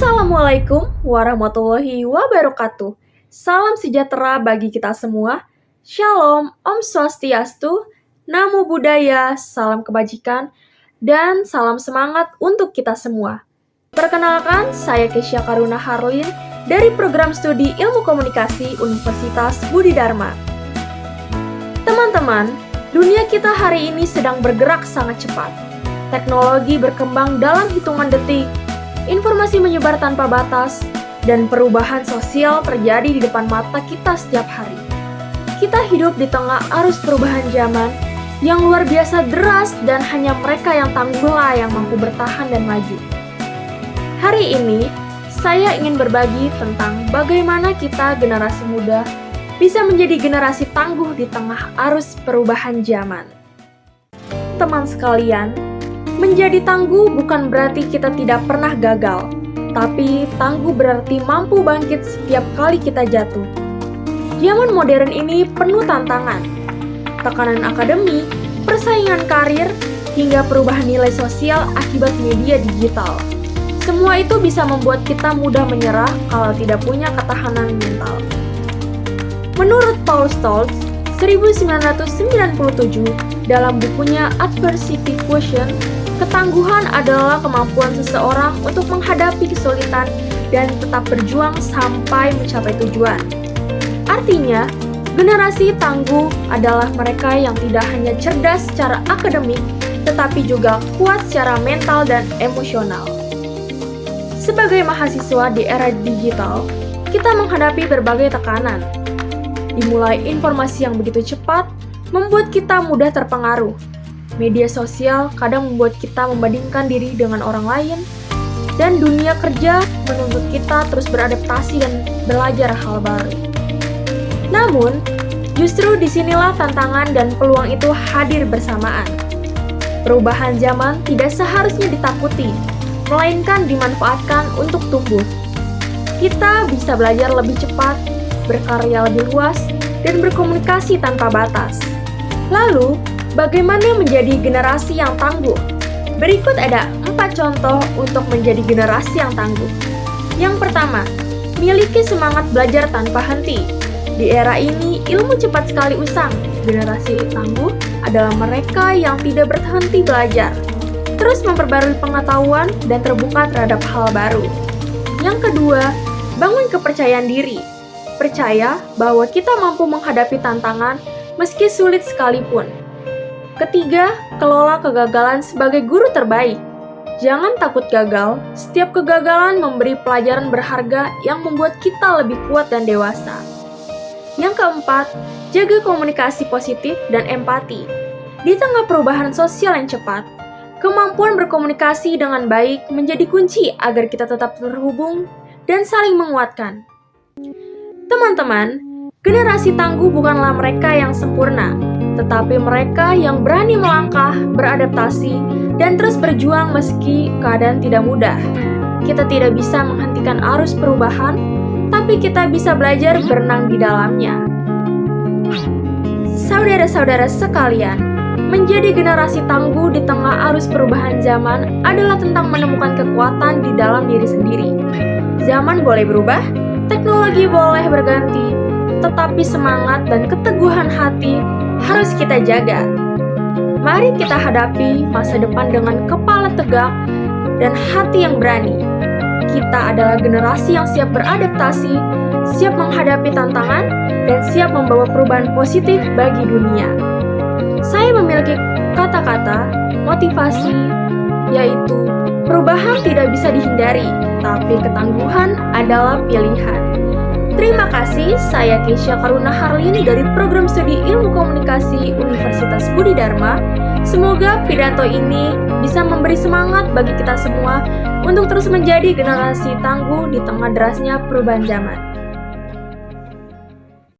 Assalamualaikum warahmatullahi wabarakatuh. Salam sejahtera bagi kita semua. Shalom, Om Swastiastu, Namo Buddhaya, salam kebajikan, dan salam semangat untuk kita semua. Perkenalkan, saya Kesha Karuna Harlin dari Program Studi Ilmu Komunikasi Universitas Budi Dharma. Teman-teman, dunia kita hari ini sedang bergerak sangat cepat. Teknologi berkembang dalam hitungan detik, informasi menyebar tanpa batas, dan perubahan sosial terjadi di depan mata kita setiap hari. Kita hidup di tengah arus perubahan zaman yang luar biasa deras dan hanya mereka yang tangguhlah yang mampu bertahan dan maju. Hari ini, saya ingin berbagi tentang bagaimana kita generasi muda bisa menjadi generasi tangguh di tengah arus perubahan zaman. Teman sekalian, menjadi tangguh bukan berarti kita tidak pernah gagal, tapi tangguh berarti mampu bangkit setiap kali kita jatuh. Zaman modern ini penuh tantangan, tekanan akademik, persaingan karir, hingga perubahan nilai sosial akibat media digital. Semua itu bisa membuat kita mudah menyerah kalau tidak punya ketahanan mental. Menurut Paul Stoltz, 1997, dalam bukunya Adversity Quotient, ketangguhan adalah kemampuan seseorang untuk menghadapi kesulitan dan tetap berjuang sampai mencapai tujuan. Artinya, generasi tangguh adalah mereka yang tidak hanya cerdas secara akademik, tetapi juga kuat secara mental dan emosional. Sebagai mahasiswa di era digital, kita menghadapi berbagai tekanan. Dimulai informasi yang begitu cepat, membuat kita mudah terpengaruh. Media sosial kadang membuat kita membandingkan diri dengan orang lain, dan dunia kerja menuntut kita terus beradaptasi dan belajar hal baru. Namun, justru disinilah tantangan dan peluang itu hadir bersamaan. Perubahan zaman tidak seharusnya ditakuti, melainkan dimanfaatkan untuk tumbuh. Kita bisa belajar lebih cepat, berkarya lebih luas, dan berkomunikasi tanpa batas. Lalu, bagaimana menjadi generasi yang tangguh? Berikut ada 4 contoh untuk menjadi generasi yang tangguh. Yang pertama, miliki semangat belajar tanpa henti. Di era ini, ilmu cepat sekali usang. Generasi tangguh adalah mereka yang tidak berhenti belajar, terus memperbarui pengetahuan dan terbuka terhadap hal baru. Yang kedua, bangun kepercayaan diri. Percaya bahwa kita mampu menghadapi tantangan meski sulit sekalipun. Ketiga, kelola kegagalan sebagai guru terbaik. Jangan takut gagal, setiap kegagalan memberi pelajaran berharga yang membuat kita lebih kuat dan dewasa. Yang keempat, jaga komunikasi positif dan empati. Di tengah perubahan sosial yang cepat, kemampuan berkomunikasi dengan baik menjadi kunci agar kita tetap terhubung dan saling menguatkan. Teman-teman, generasi tangguh bukanlah mereka yang sempurna, tetapi mereka yang berani melangkah, beradaptasi, dan terus berjuang meski keadaan tidak mudah. Kita tidak bisa menghentikan arus perubahan, tapi kita bisa belajar berenang di dalamnya. Saudara-saudara sekalian, menjadi generasi tangguh di tengah arus perubahan zaman adalah tentang menemukan kekuatan di dalam diri sendiri. Zaman boleh berubah, teknologi boleh berganti, tetapi semangat dan keteguhan hati harus kita jaga. Mari kita hadapi masa depan dengan kepala tegak dan hati yang berani. Kita adalah generasi yang siap beradaptasi, siap menghadapi tantangan, dan siap membawa perubahan positif bagi dunia. Saya memiliki kata-kata motivasi, yaitu perubahan tidak bisa dihindari, tapi ketangguhan adalah pilihan. Terima kasih, saya Kesha Karuna Harlin dari Program Studi Ilmu Komunikasi Universitas Budi Dharma. Semoga pidato ini bisa memberi semangat bagi kita semua untuk terus menjadi generasi tangguh di tengah derasnya perubahan zaman.